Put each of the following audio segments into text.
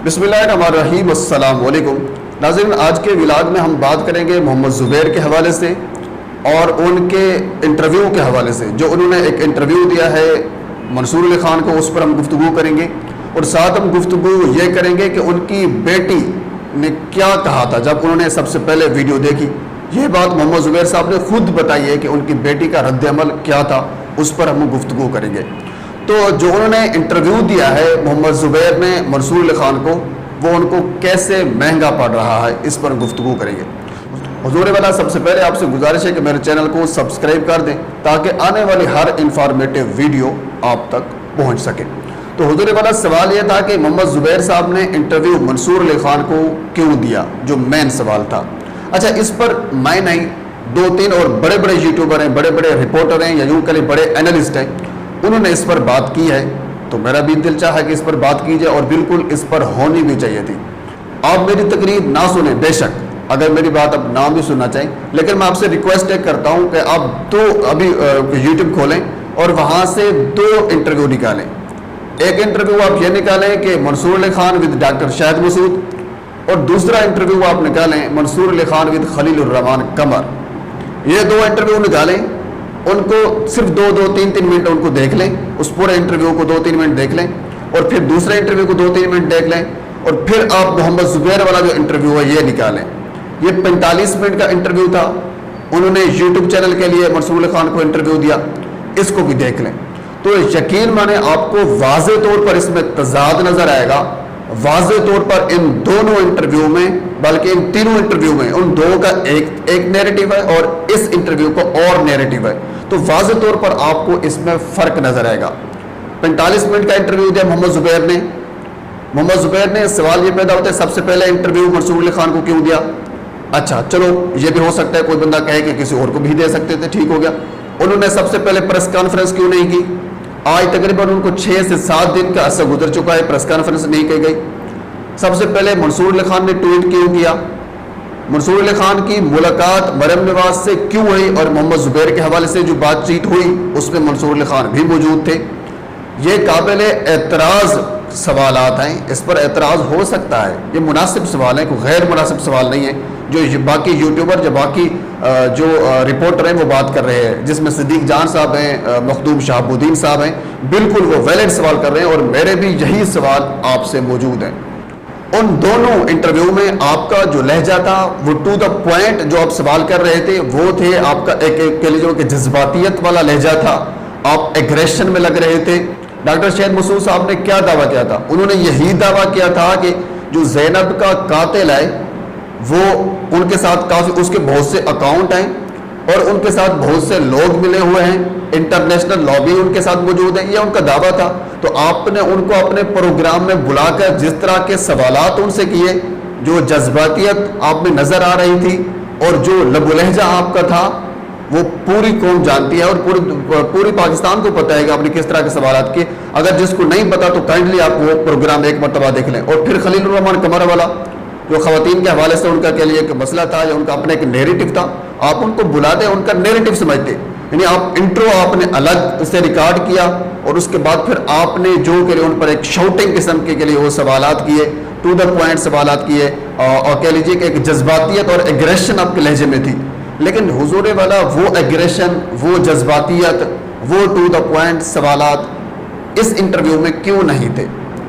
बिस्मिल्लाहिर्रहमानिर्रहीम, अस्सलाम वालेकुम। नाज़रीन, आज के व्लॉग में हम बात करेंगे मोहम्मद ज़ुबैर के हवाले से और उनके इंटरव्यू के हवाले से। जो उन्होंने एक इंटरव्यू दिया है मंसूर अली ख़ान को, उस पर हम गुफ्तगू करेंगे और साथ हम गुफ्तगू ये करेंगे कि उनकी बेटी ने क्या कहा था जब उन्होंने सबसे पहले वीडियो देखी। ये बात मोहम्मद ज़ुबैर साहब ने खुद बताई है कि उनकी बेटी का रद्द-ए-अमल क्या था, उस पर हम गुफ्तगू करेंगे। तो जो उन्होंने इंटरव्यू दिया है मोहम्मद ज़ुबैर ने मंसूर अली ख़ान को, वो उनको कैसे महंगा पड़ रहा है, इस पर गुफ्तगू करेंगे। हुजूर वाला, सबसे पहले आपसे गुजारिश है कि मेरे चैनल को सब्सक्राइब कर दें ताकि आने वाली हर इंफॉर्मेटिव वीडियो आप तक पहुंच सके। तो हुजूर वाला, सवाल यह था कि मोहम्मद ज़ुबैर साहब ने इंटरव्यू मंसूर अली ख़ान को क्यों दिया, जो मेन सवाल था। अच्छा, इस पर मैं नहीं, 2-3 और बड़े बड़े यूट्यूबर हैं, बड़े बड़े रिपोर्टर हैं, या यूँ करें बड़े एनालिस्ट हैं, उन्होंने इस पर बात की है। तो मेरा भी दिल चाहा कि इस पर बात की जाए और बिल्कुल इस पर होनी भी चाहिए थी। आप मेरी तकरीर ना सुने बेशक, अगर मेरी बात आप ना भी सुनना चाहें, लेकिन मैं आपसे रिक्वेस्ट करता हूं कि आप अभी यूट्यूब खोलें और वहां से 2 इंटरव्यू निकालें। एक इंटरव्यू आप ये निकालें कि मंसूर अली ख़ान विद डॉक्टर शाहिद मसूद, और दूसरा इंटरव्यू आप निकालें मंसूर अली ख़ान विद खलीलुर्रहमान कमर। ये 2 इंटरव्यू निकालें, उनको सिर्फ 2-3 मिनट उनको देख लें, उस पूरे इंटरव्यू को 2-3 मिनट देख लें, और फिर दूसरे इंटरव्यू को 2-3 मिनट देख लें, और फिर आप मोहम्मद ज़ुबैर वाला जो इंटरव्यू है ये निकालें। ये 45 मिनट का इंटरव्यू था, उन्होंने यूट्यूब चैनल के लिए मंसूर अली ख़ान को इंटरव्यू दिया, इसको भी देख लें। तो यकीन माने आपको वाज़े तौर पर इसमें तज़ाद नज़र आएगा। वाज़े तौर पर इन दोनों इंटरव्यू में, बल्कि इन तीनों इंटरव्यू में, उन दो का एक नैरेटिव है और इस इंटरव्यू का और नैरेटिव है। तो वाज़े तौर पर आपको इसमें फ़र्क नज़र आएगा। 45 मिनट का इंटरव्यू दिया मोहम्मद ज़ुबैर ने सवाल ये पैदा होता है, सबसे पहले इंटरव्यू मंसूर अली ख़ान को क्यों दिया। अच्छा चलो, ये भी हो सकता है कोई बंदा कहे कि किसी और को भी दे सकते थे, ठीक हो गया। उन्होंने सबसे पहले प्रेस कॉन्फ्रेंस क्यों नहीं की। आज तकरीबन उनको 6 से 7 दिन का अरसा गुजर चुका है, प्रेस कॉन्फ्रेंस नहीं की गई। सबसे पहले मंसूर अली ख़ान ने ट्वीट क्यों किया। मंसूर अली ख़ान की मुलाकात मरियम नवाज से क्यों हुई, और मोहम्मद ज़ुबैर के हवाले से जो बातचीत हुई उसमें मंसूर अली ख़ान भी मौजूद थे। ये काबिल एतराज़ सवालात हैं, इस पर एतराज़ हो सकता है, ये मुनासिब सवाल है, कोई गैर मुनासिब सवाल नहीं है जो बाकी यूट्यूबर, जो बाकी जो रिपोर्टर हैं वो बात कर रहे हैं, जिसमें सिद्दीक जान साहब हैं, मखदूम शहाबुद्दीन साहब हैं, बिल्कुल वो वैलिड सवाल कर रहे हैं और मेरे भी यही सवाल आपसे मौजूद हैं। उन दोनों इंटरव्यू में आपका जो लहजा था वो टू द पॉइंट, जो आप सवाल कर रहे थे वो थे, आपका एक कह लीजिए कि जज्बातियत वाला लहजा था, आप एग्रेशन में लग रहे थे। डॉक्टर शाहिद मसूद साहब ने क्या दावा किया था, उन्होंने यही दावा किया था कि जो ज़ैनब का कातिल है वो उनके साथ काफ़ी, उसके बहुत से अकाउंट हैं और उनके साथ बहुत से लोग मिले हुए हैं, इंटरनेशनल लॉबी उनके साथ मौजूद है, ये उनका दावा था। तो आपने उनको अपने प्रोग्राम में बुलाकर जिस तरह के सवालात उनसे किए, जो जज्बातियत आप में नज़र आ रही थी और जो लबुलहजा आपका था, वो पूरी कौम जानती है और पूरी पाकिस्तान को पता है कि आपने किस तरह के सवालात किए। अगर जिसको नहीं पता तो काइंडली आप वो प्रोग्राम एक मरतबा देख लें। और फिर खलीलुर्रहमान कमर वाला, जो ख़वातीन के हवाले से उनका के लिए एक मसला था या उनका अपना एक नैरेटिव था, आप उनको बुलाते, उनका नैरेटिव समझते, यानी आप इंट्रो आपने अलग से रिकॉर्ड किया और उसके बाद फिर आपने जो के लिए उन पर एक शाउटिंग किस्म के लिए वो सवालात किए, टू द पॉइंट सवालात किए, और कह लीजिए कि एक जज्बातियत और एग्रेशन आपके लहजे में थी। लेकिन हुजूर वाला वो एग्रेशन, वो जज्बातियत, वो टू द पॉइंट सवालात इस इंटरव्यू में क्यों नहीं थे।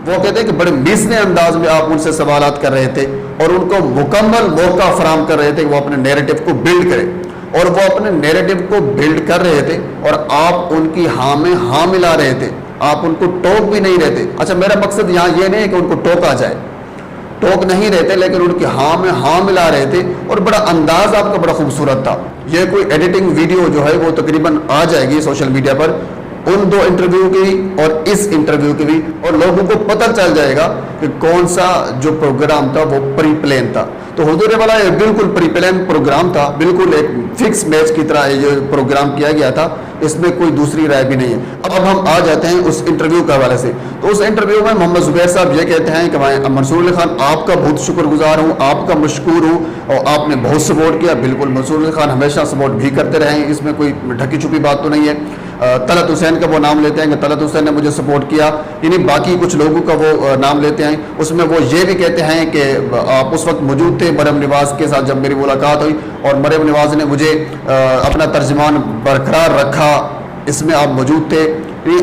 वो कहते हैं कि बड़े मिसने अंदाज में आप उनसे सवालात कर रहे थे और उनको मुकम्मल मौका फराम कर रहे थे कि वो अपने नैरेटिव को बिल्ड करें, और वो अपने नैरेटिव को बिल्ड कर रहे थे और आप उनकी हाँ में हाँ मिला रहे थे, आप उनको टोक भी नहीं रहे थे। अच्छा, मेरा मकसद यहाँ ये नहीं है कि उनको टोका जाए, टोक नहीं रहते, लेकिन उनकी हाँ में हाँ मिला रहे थे और बड़ा अंदाज आपका बड़ा खूबसूरत था। ये कोई एडिटिंग वीडियो जो है वो तकरीबन आ जाएगी सोशल मीडिया पर, उन 2 इंटरव्यू की भी और इस इंटरव्यू की भी, और लोगों को पता चल जाएगा कि कौन सा जो प्रोग्राम था वो प्री प्लान था। तो हुजूर वाला ये बिल्कुल प्री प्लान प्रोग्राम था, बिल्कुल एक फिक्स मैच की तरह ये प्रोग्राम किया गया था, इसमें कोई दूसरी राय भी नहीं है। अब हम आ जाते हैं उस इंटरव्यू के हवाले से। तो उस इंटरव्यू में मोहम्मद ज़ुबैर साहब ये कहते हैं कि मैं मंसूर अली ख़ान आपका बहुत शुक्रगुजार हूँ, आपका मशकूर हूँ और आपने बहुत सपोर्ट किया। बिल्कुल मंसूर अली ख़ान हमेशा सपोर्ट भी करते रहे, इसमें कोई ढकी छुपी बात तो नहीं है। तलत हुसैन का वो नाम लेते हैं कि तलत हुसैन ने मुझे सपोर्ट किया, यानी बाकी कुछ लोगों का वो नाम लेते हैं। उसमें वो ये भी कहते हैं कि आप उस वक्त मौजूद थे मरियम नवाज़ के साथ जब मेरी मुलाकात हुई, और मरियम नवाज़ ने मुझे अपना तर्जमान बरकरार रखा, इसमें आप मौजूद थे,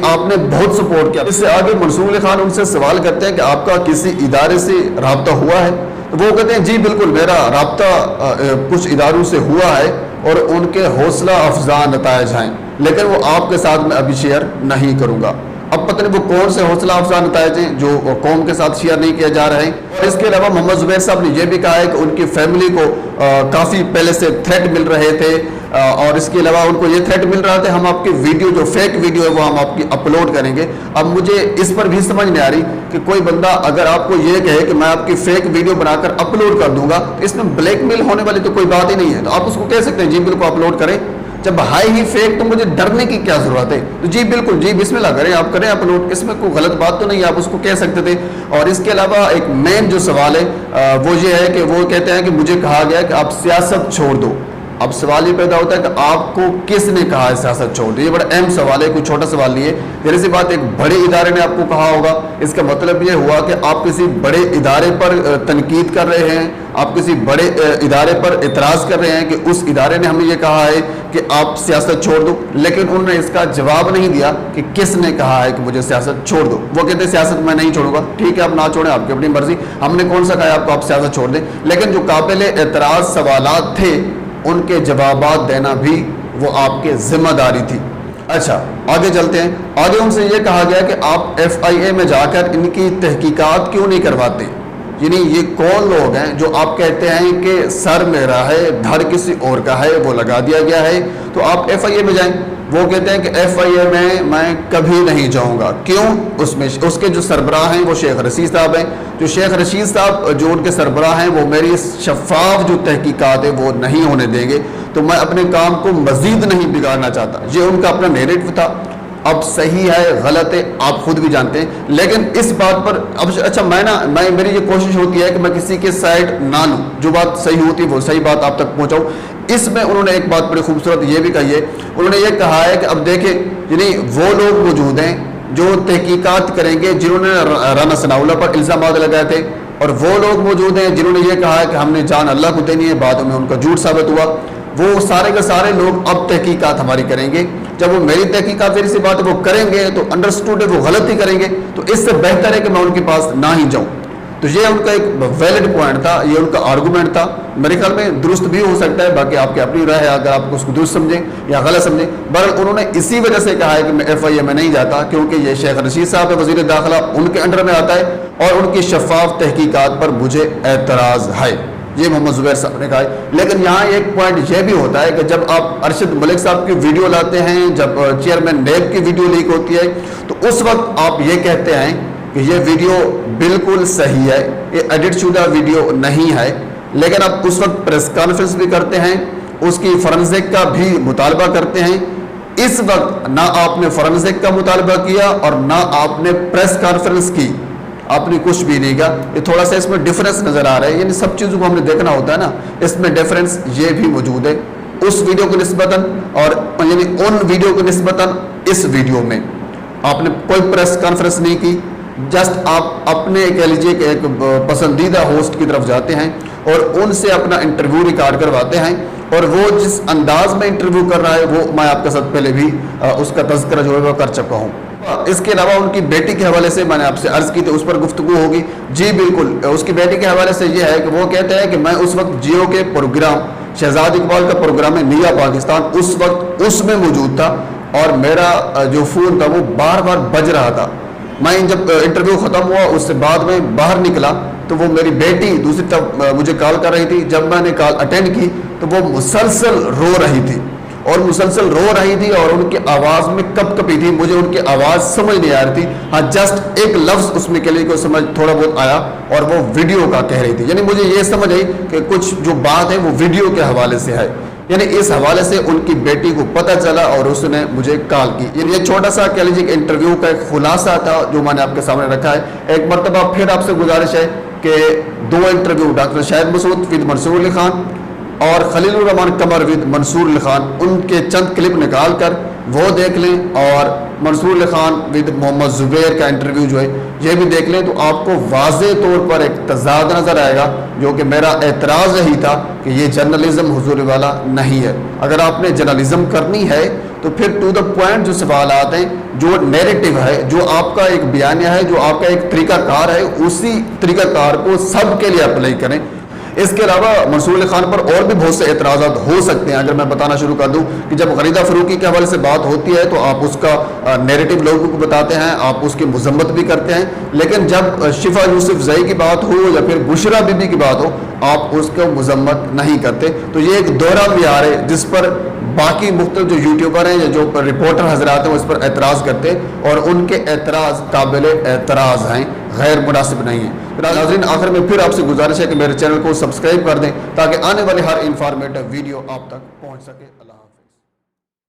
आपने बहुत सपोर्ट किया। इससे आगे मंसूर अली खान उनसे सवाल करते हैं कि आपका किसी इदारे से रब्ता हुआ है? तो वो कहते हैं जी बिल्कुल, मेरा रब्ता कुछ इदारों से हुआ है और उनके हौसला अफजा नताइज हैं, लेकिन वो आपके साथ मैं अभी शेयर नहीं करूँगा। अब पता नहीं वो कौन से हौसला अफजा नताइज हैं जो कौम के साथ शेयर नहीं किया जा रहे हैं। और इसके अलावा मोहम्मद ज़ुबैर साहब ने यह भी कहा है कि उनकी फैमिली को काफ़ी पहले से थ्रेट मिल रहे थे, और इसके अलावा उनको ये थ्रेट मिल रहा था हम आपकी वीडियो जो फेक वीडियो है वो हम आपकी अपलोड करेंगे। अब मुझे इस पर भी समझ नहीं आ रही कि कोई बंदा अगर आपको ये कहे कि मैं आपकी फेक वीडियो बनाकर अपलोड कर दूंगा, तो इसमें ब्लैकमेल होने वाली तो कोई बात ही नहीं है। तो आप उसको कह सकते हैं जी बिल्कुल अपलोड करें, जब हाई ही फेक तो मुझे डरने की क्या जरूरत है? तो जी बिल्कुल, जी बिस्मिल्लाह करें, आप करें अपलोड, इसमें कोई गलत बात तो नहीं, आप उसको कह सकते थे। और इसके अलावा एक मेन जो सवाल है वो ये है कि वो कहते हैं कि मुझे कहा गया कि आप सियासत छोड़ दो। अब सवाल ये पैदा होता है कि आपको किसने कहा है सियासत छोड़ दो? ये बड़ा अहम सवाल है, कोई छोटा सवाल नहीं है। जैसे सी बात एक बड़े इदारे ने आपको कहा होगा, इसका मतलब ये हुआ कि आप किसी बड़े इदारे पर तनकीद कर रहे हैं, आप किसी बड़े इदारे पर इतराज़ कर रहे हैं कि उस इदारे ने हमें ये कहा है कि आप सियासत छोड़ दो, लेकिन उन्होंने इसका जवाब नहीं दिया कि किसने कहा है कि मुझे सियासत छोड़ दो। वो कहते हैं सियासत मैं नहीं छोड़ूंगा, ठीक है आप ना छोड़ें, आपकी अपनी मर्जी, हमने कौन सा कहा आपको आप सियासत छोड़ दें। लेकिन जो काबिल एतराज़ सवालात थे उनके जवाबात देना भी वो आपके जिम्मेदारी थी। अच्छा आगे चलते हैं। आगे उनसे ये कहा गया कि आप FIA में जाकर इनकी तहकीकात क्यों नहीं करवाते? यानी ये कौन लोग हैं जो आप कहते हैं कि सर मेरा है धड़ किसी और का है वो लगा दिया गया है, तो आप FIA में जाएं। वो कहते हैं कि FIA में मैं कभी नहीं जाऊंगा। क्यों? उसमें उसके जो सरबराह हैं वो शेख रशीद साहब हैं। जो शेख रशीद साहब जो उनके सरबराह हैं वो मेरी शफाफ जो तहकीकात है वो नहीं होने देंगे, तो मैं अपने काम को मजीद नहीं बिगाड़ना चाहता। ये उनका अपना नैरेटिव था। अब सही है गलत है आप खुद भी जानते हैं, लेकिन इस बात पर अब अच्छा मैं मेरी ये कोशिश होती है कि मैं किसी के साइड ना लूँ, जो बात सही होती है वो सही बात आप तक पहुँचाऊँ। इसमें उन्होंने एक बात बड़ी खूबसूरत ये भी कही है, उन्होंने ये कहा है कि अब देखें यानी वो लोग मौजूद हैं जो तहकीकात करेंगे जिन्होंने राना सनाउल्लाह पर इल्ज़ाम लगाए थे, और वो लोग मौजूद हैं जिन्होंने ये कहा है कि हमने जान अल्लाह को देनी है, बाद में उनका झूठ साबित हुआ। वो सारे के सारे लोग अब तहकीकात हमारी करेंगे। जब वो मेरी तहकीकात मेरी सी बात वो करेंगे तो अंडरस्टूड है वो गलत ही करेंगे, तो इससे बेहतर है कि मैं उनके पास ना ही जाऊँ। तो ये उनका एक वैलिड पॉइंट था, ये उनका आर्गूमेंट था। मेरे ख्याल में दुरुस्त भी हो सकता है, बाकी आपकी अपनी राय है, अगर आप उसको दुरुस्त समझें या गलत समझें। बहरहाल उन्होंने इसी वजह से कहा है कि मैं FIA में नहीं जाता, क्योंकि ये शेख रशीद साहब है वज़ीर दाखिला, उनके अंडर में आता है और उनकी शफाफ तहकीकात पर मुझे एतराज़ है। ये मोहम्मद ज़ुबैर साहब ने कहा है। लेकिन यहाँ एक पॉइंट ये भी होता है कि जब आप अरशद मलिक साहब की वीडियो लाते हैं, जब चेयरमैन नैब की वीडियो लीक होती है, तो उस वक्त आप ये कहते हैं कि ये वीडियो बिल्कुल सही है, ये एडिट शुदा वीडियो नहीं है, लेकिन आप उस वक्त प्रेस कॉन्फ्रेंस भी करते हैं, उसकी फॉरेंसिक का भी मुतालबा करते हैं। इस वक्त ना आपने फॉरेंसिक का मुतालबा किया और ना आपने प्रेस कॉन्फ्रेंस की, आपने कुछ भी नहीं किया। ये थोड़ा सा इसमें डिफरेंस नज़र आ रहा है, यानी सब चीज़ों को हमने देखना होता है ना, इसमें डिफरेंस ये भी मौजूद है उस वीडियो को निस्बतन, और यानी उन वीडियो को निस्बतन इस वीडियो में आपने कोई प्रेस कॉन्फ्रेंस नहीं की, जस्ट आप अपने कह लीजिए कि एक पसंदीदा होस्ट की तरफ जाते हैं और उनसे अपना इंटरव्यू रिकॉर्ड करवाते हैं, और वो जिस अंदाज में इंटरव्यू कर रहा है वो मैं आपके साथ पहले भी उसका तज़किरा जो है वो कर चुका हूँ। इसके अलावा उनकी बेटी के हवाले से मैंने आपसे अर्ज़ की थी, उस पर गुफ्तगू होगी। जी बिल्कुल, उसकी बेटी के हवाले से ये है कि वो कहते हैं कि मैं उस वक्त जियो के प्रोग्राम शहजाद इकबाल का प्रोग्राम है निया पाकिस्तान, उस वक्त उसमें मौजूद था और मेरा जो फ़ोन था वो बार बार बज रहा था। मैं जब इंटरव्यू ख़त्म हुआ उससे बाद में बाहर निकला तो वो मेरी बेटी दूसरी तरफ मुझे कॉल कर रही थी। जब मैंने कॉल अटेंड की तो वो मुसलसल रो रही थी और उनकी आवाज़ में कपकपी थी, मुझे उनकी आवाज़ समझ नहीं आ रही थी। हाँ, जस्ट एक लफ्ज़ उसमें के लिए को समझ थोड़ा बहुत आया और वो वीडियो का कह रही थी, यानी मुझे ये समझ आई कि कुछ जो बात है वो वीडियो के हवाले से है, यानी इस हवाले से उनकी बेटी को पता चला और उसने मुझे कॉल की। यानी ये छोटा सा कह लीजिए इंटरव्यू का एक खुलासा था जो मैंने आपके सामने रखा है। एक मरतबा फिर आपसे गुजारिश है कि 2 interview doctor Shahid Masood with Mansoor Ali Khan और खलीलुर रहमान कमर विद मंसूर अली खान, उनके चंद क्लिप निकाल कर وہ دیکھ لیں، اور منصور علی خان ود محمد زبیر کا انٹرویو جو ہے یہ بھی دیکھ لیں، تو آپ کو واضح طور پر ایک تضاد نظر آئے گا، جو کہ میرا اعتراض یہی تھا کہ یہ جرنلزم حضور والا نہیں ہے۔ اگر آپ نے جرنلزم کرنی ہے تو پھر ٹو دا پوائنٹ جو سوالات ہیں، جو نیریٹو ہے، جو آپ کا ایک بیانیہ ہے، جو آپ کا ایک طریقہ کار ہے، اسی طریقہ کار کو سب کے لیے اپلائی کریں۔ اس کے علاوہ منصور علی خان پر اور بھی بہت سے اعتراضات ہو سکتے ہیں۔ اگر میں بتانا شروع کر دوں کہ جب غریدہ فروقی کے حوالے سے بات ہوتی ہے تو آپ اس کا نیریٹو لوگوں کو بتاتے ہیں، آپ اس کی مذمت بھی کرتے ہیں، لیکن جب شفا یوسف زئی کی بات ہو یا پھر بشرا بی بی کی بات ہو، آپ اس کو مذمت نہیں کرتے۔ تو یہ ایک دوہرا معیار ہے جس پر باقی مختلف جو یوٹیوبر ہیں یا جو رپورٹر حضرات ہیں وہ اس پر اعتراض کرتے ہیں، اور ان کے اعتراض قابل اعتراض ہیں، غیر مناسب نہیں ہیں۔ ناظرین، آخر میں پھر آپ سے گزارش ہے کہ میرے چینل کو سبسکرائب کر دیں تاکہ آنے والے ہر انفارمیٹو ویڈیو آپ تک پہنچ سکے۔